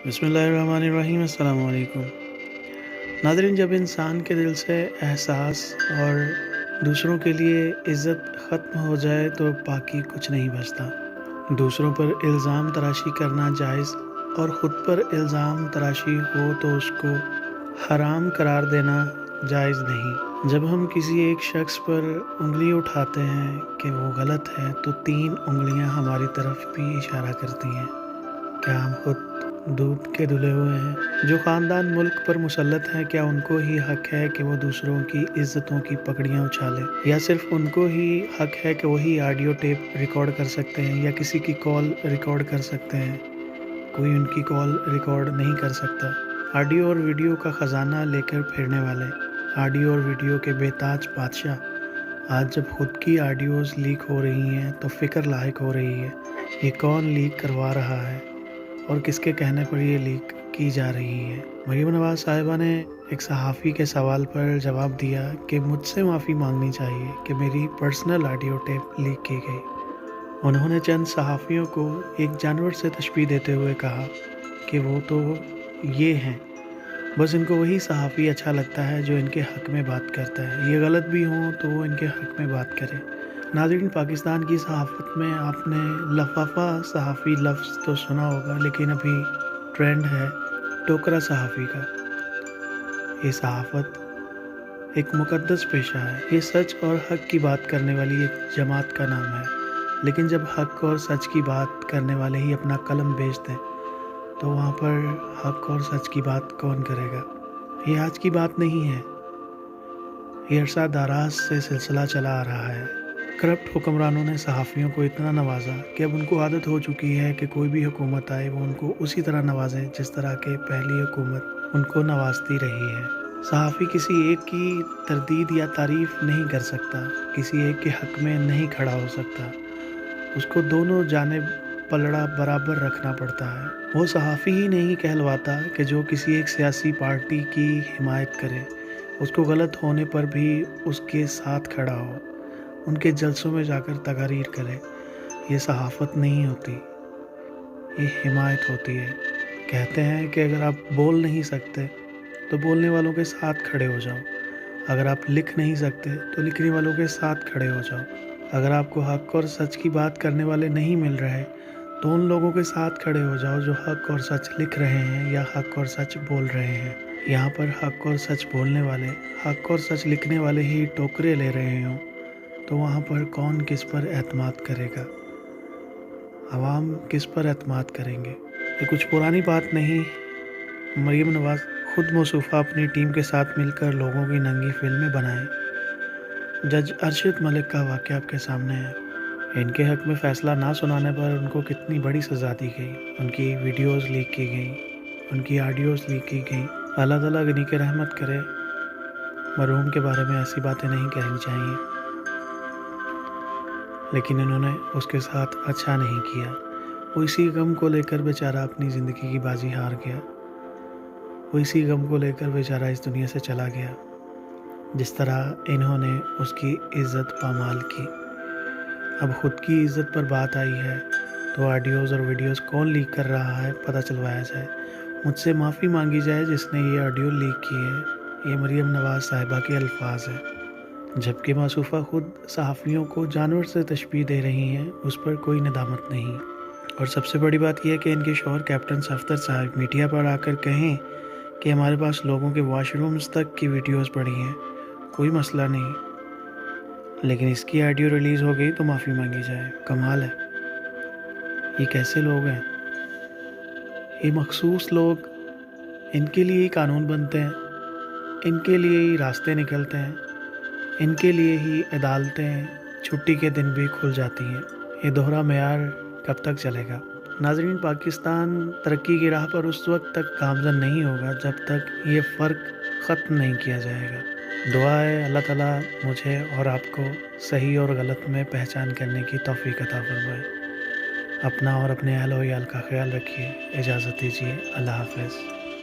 بسم اللہ الرحمن الرحیم۔ السلام علیکم ناظرین، جب انسان کے دل سے احساس اور دوسروں کے لیے عزت ختم ہو جائے تو باقی کچھ نہیں بچتا۔ دوسروں پر الزام تراشی کرنا جائز اور خود پر الزام تراشی ہو تو اس کو حرام قرار دینا جائز نہیں۔ جب ہم کسی ایک شخص پر انگلی اٹھاتے ہیں کہ وہ غلط ہے تو 3 انگلیاں ہماری طرف بھی اشارہ کرتی ہیں۔ کیا ہم خود دودھ کے دھلے ہوئے ہیں؟ جو خاندان ملک پر مسلط ہیں، کیا ان کو ہی حق ہے کہ وہ دوسروں کی عزتوں کی پکڑیاں اچھالیں؟ یا صرف ان کو ہی حق ہے کہ وہی آڈیو ٹیپ ریکارڈ کر سکتے ہیں یا کسی کی کال ریکارڈ کر سکتے ہیں؟ کوئی ان کی کال ریکارڈ نہیں کر سکتا۔ آڈیو اور ویڈیو کا خزانہ لے کر پھرنے والے، آڈیو اور ویڈیو کے بے تاج بادشاہ، آج جب خود کی آڈیوز لیک ہو رہی ہیں تو فکر لاحق ہو رہی ہے، یہ کون لیک کروا رہا ہے اور کس کے کہنے پر یہ لیک کی جا رہی ہے؟ مریم نواز صاحبہ نے ایک صحافی کے سوال پر جواب دیا کہ مجھ سے معافی مانگنی چاہیے کہ میری پرسنل آڈیو ٹیپ لیک کی گئی۔ انہوں نے چند صحافیوں کو ایک جانور سے تشبیہ دیتے ہوئے کہا کہ وہ تو یہ ہیں، بس ان کو وہی صحافی اچھا لگتا ہے جو ان کے حق میں بات کرتا ہے، یہ غلط بھی ہوں تو وہ ان کے حق میں بات کرے۔ ناظرین، پاکستان کی صحافت میں آپ نے لفافہ صحافی لفظ تو سنا ہوگا، لیکن ابھی ٹرینڈ ہے ٹوکرا صحافی کا۔ یہ صحافت ایک مقدس پیشہ ہے، یہ سچ اور حق کی بات کرنے والی ایک جماعت کا نام ہے، لیکن جب حق اور سچ کی بات کرنے والے ہی اپنا قلم بیچ دیں تو وہاں پر حق اور سچ کی بات کون کرے گا؟ یہ آج کی بات نہیں ہے، یہ عرصہ دراز سے سلسلہ چلا آ رہا ہے۔ کرپٹ حکمرانوں نے صحافیوں کو اتنا نوازا کہ اب ان کو عادت ہو چکی ہے کہ کوئی بھی حکومت آئے وہ ان کو اسی طرح نوازے جس طرح کہ پہلی حکومت ان کو نوازتی رہی ہے۔ صحافی کسی ایک کی تردید یا تعریف نہیں کر سکتا، کسی ایک کے حق میں نہیں کھڑا ہو سکتا، اس کو دونوں جانب پلڑا برابر رکھنا پڑتا ہے۔ وہ صحافی ہی نہیں کہلواتا کہ جو کسی ایک سیاسی پارٹی کی حمایت کرے، اس کو غلط ہونے پر بھی اس کے ساتھ کھڑا ہو، ان کے جلسوں میں جا کر تقاریر کرے۔ یہ صحافت نہیں ہوتی، یہ حمایت ہوتی ہے۔ کہتے ہیں کہ اگر آپ بول نہیں سکتے تو بولنے والوں کے ساتھ کھڑے ہو جاؤ، اگر آپ لکھ نہیں سکتے تو لکھنے والوں کے ساتھ کھڑے ہو جاؤ، اگر آپ کو حق اور سچ کی بات کرنے والے نہیں مل رہے تو ان لوگوں کے ساتھ کھڑے ہو جاؤ جو حق اور سچ لکھ رہے ہیں یا حق اور سچ بول رہے ہیں۔ یہاں پر حق اور سچ بولنے والے، حق اور سچ لکھنے والے ہی ٹوکرے لے رہے ہوں تو وہاں پر کون کس پر اعتماد کرے گا؟ عوام کس پر اعتماد کریں گے؟ یہ کچھ پرانی بات نہیں۔ مریم نواز خود موصوفہ اپنی ٹیم کے ساتھ مل کر لوگوں کی ننگی فلمیں بنائیں۔ جج ارشد ملک کا واقعہ آپ کے سامنے ہے، ان کے حق میں فیصلہ نہ سنانے پر ان کو کتنی بڑی سزا دی گئی، ان کی ویڈیوز لیک کی گئیں، ان کی آڈیوز لیک کی گئیں۔ اللہ تعالیٰ غنی کے رحمت کرے، مرحوم کے بارے میں ایسی باتیں نہیں کہنی چاہیے، لیکن انہوں نے اس کے ساتھ اچھا نہیں کیا۔ وہ اسی غم کو لے کر بیچارہ اپنی زندگی کی بازی ہار گیا، وہ اسی غم کو لے کر بیچارہ اس دنیا سے چلا گیا جس طرح انہوں نے اس کی عزت پامال کی۔ اب خود کی عزت پر بات آئی ہے تو آڈیوز اور ویڈیوز کون لیک کر رہا ہے پتہ چلوایا جائے، مجھ سے معافی مانگی جائے جس نے یہ آڈیو لیک کی ہے۔ یہ مریم نواز صاحبہ کے الفاظ ہیں، جبکہ موصوفہ خود صحافیوں کو جانور سے تشبیہ دے رہی ہیں، اس پر کوئی ندامت نہیں۔ اور سب سے بڑی بات یہ ہے کہ ان کے شوہر کیپٹن صفدر صاحب میڈیا پر آ کر کہیں کہ ہمارے پاس لوگوں کے واش رومز تک کی ویڈیوز پڑی ہیں، کوئی مسئلہ نہیں، لیکن اس کی آڈیو ریلیز ہو گئی تو معافی مانگی جائے۔ کمال ہے، یہ کیسے لوگ ہیں؟ یہ مخصوص لوگ، ان کے لیے ہی قانون بنتے ہیں، ان کے لیے ہی راستے نکلتے ہیں، ان کے لیے ہی عدالتیں چھٹی کے دن بھی کھل جاتی ہیں۔ یہ دوہرا معیار کب تک چلے گا؟ ناظرین، پاکستان ترقی کی راہ پر اس وقت تک گامزن نہیں ہوگا جب تک یہ فرق ختم نہیں کیا جائے گا۔ دعا ہے اللہ تعالیٰ مجھے اور آپ کو صحیح اور غلط میں پہچان کرنے کی توفیق عطا فرمائے۔ اپنا اور اپنے اہل و عیال کا خیال رکھیے، اجازت دیجیے، اللہ حافظ۔